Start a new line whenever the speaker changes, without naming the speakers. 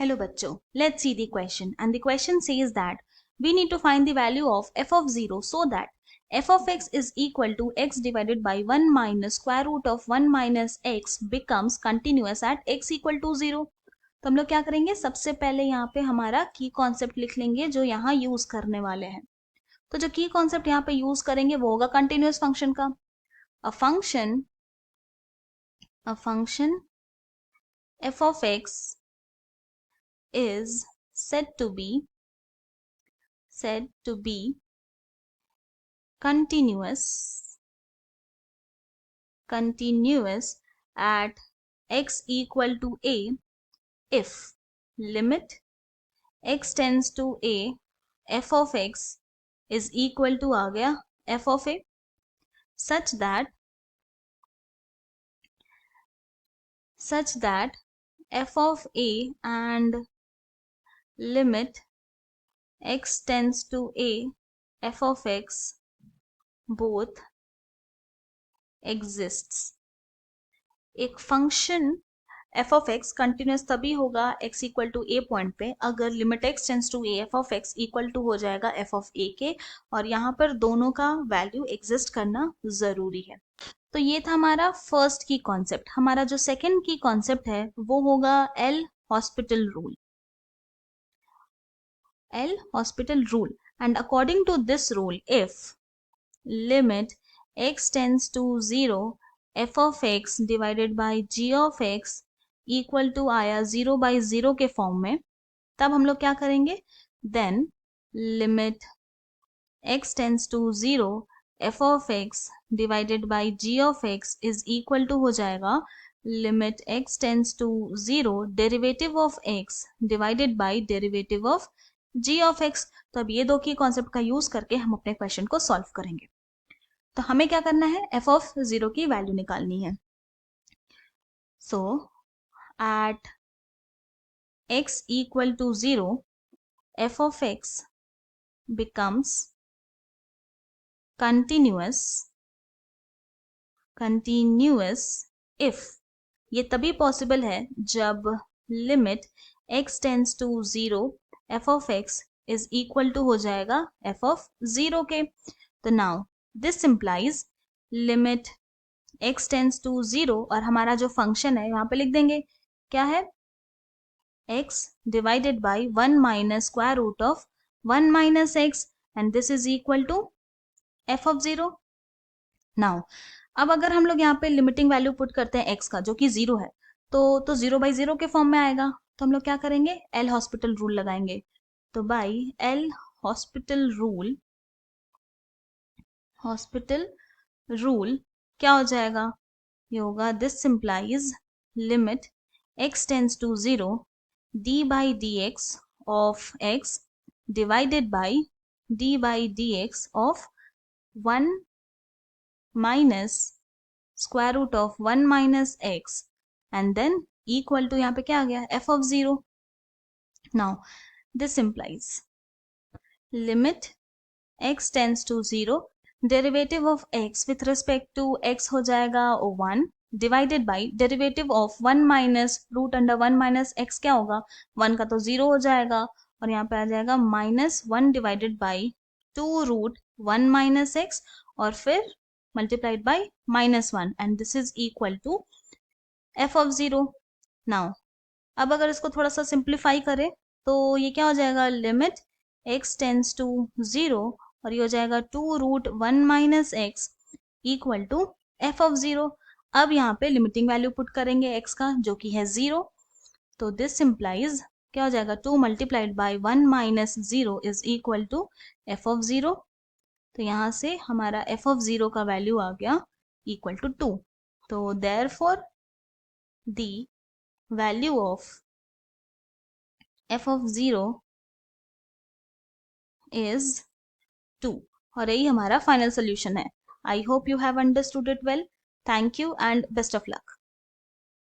Hello bachcho, let's see the question, and the question says that we need to find the value of f of 0 so that f of x is equal to x divided by 1 minus square root of 1 minus x becomes continuous at x equal to 0. तो हम लोग क्या करेंगे, सबसे पहले यहाँ पे हमारा की कॉन्सेप्ट लिख लेंगे जो यहाँ यूज करने वाले हैं. तो जो की कॉन्सेप्ट यहाँ पे यूज करेंगे वो होगा कंटिन्यूअस फंक्शन का. A function f of x is said to be continuous at x equal to a if limit x tends to a f of x is equal to आ गया f of a such that f of a and limit x tends to a f of x both exists. एक function f of x continuous तभी होगा x equal to a point पे अगर limit x tends to a f of x equal to हो जाएगा f of a के, और यहाँ पर दोनों का वैल्यू एग्जिस्ट करना जरूरी है. तो ये था हमारा फर्स्ट की कॉन्सेप्ट. हमारा जो सेकंड की कॉन्सेप्ट है वो होगा L hospital rule. And according to this rule, if limit x tends to 0 f of x divided by g of x equal to आया 0 by 0 के फॉर्म में, तब हम लोग क्या करेंगे, then limit x tends to 0 f of x divided by g of x is equal to हो जाएगा limit x tends to 0 derivative of x divided by derivative of g of x. तो अब ये दो की कॉन्सेप्ट का use करके हम अपने क्वेश्चन को सॉल्व करेंगे. तो हमें क्या करना है, f of 0 की वैल्यू निकालनी है. सो eight x equal to 0 f of x becomes continuous if, ये तभी पॉसिबल है जब limit x tends to 0 f of x is equal to हो जाएगा f of 0 के. तो now this implies limit x tends to 0 और हमारा जो फंक्शन है यहाँ पे लिख देंगे क्या है, x divided by 1 minus square root of 1 minus x and this is equal to f of 0. Now अब अगर हम लोग यहाँ पे लिमिटिंग वैल्यू पुट करते हैं x का जो कि 0 है, तो 0 बाई 0 के फॉर्म में आएगा. तो हम लोग क्या करेंगे, एल हॉस्पिटल रूल लगाएंगे. तो बाई एल हॉस्पिटल रूल क्या हो जाएगा, ये होगा this simplifies limit x tends to 0 d by d x of x divided by d by d x of 1 minus square root of 1 minus x and then equal to यहाँ पे क्या आ गया, f of 0. Now this implies limit x tends to 0 derivative of x with respect to x हो जाएगा 1 divided by derivative of 1 minus root under 1 minus x क्या होगा, 1 का तो 0 हो जाएगा और यहाँ पे आ जाएगा minus 1 divided by 2 root 1 minus x और फिर multiplied by minus 1 and this is equal to f of 0. now अब अगर इसको थोड़ा सा सिंप्लीफाई करें तो ये क्या हो जाएगा, लिमिट x टेंस टू 0 और ये हो जाएगा 2 root 1 minus x equal to f of 0. अब यहाँ पे लिमिटिंग वैल्यू पुट करेंगे x का जो कि है 0. तो दिस इम्प्लाइज क्या हो जाएगा, 2 multiplied by 1 minus 0 is equal to f of 0. तो यहाँ से हमारा f of 0 का वैल्यू आ गया इक्वल टू 2. तो therefore the value of f of 0 is 2 और यही हमारा फाइनल सोल्यूशन है. I hope you have understood it well. Thank you and best of luck.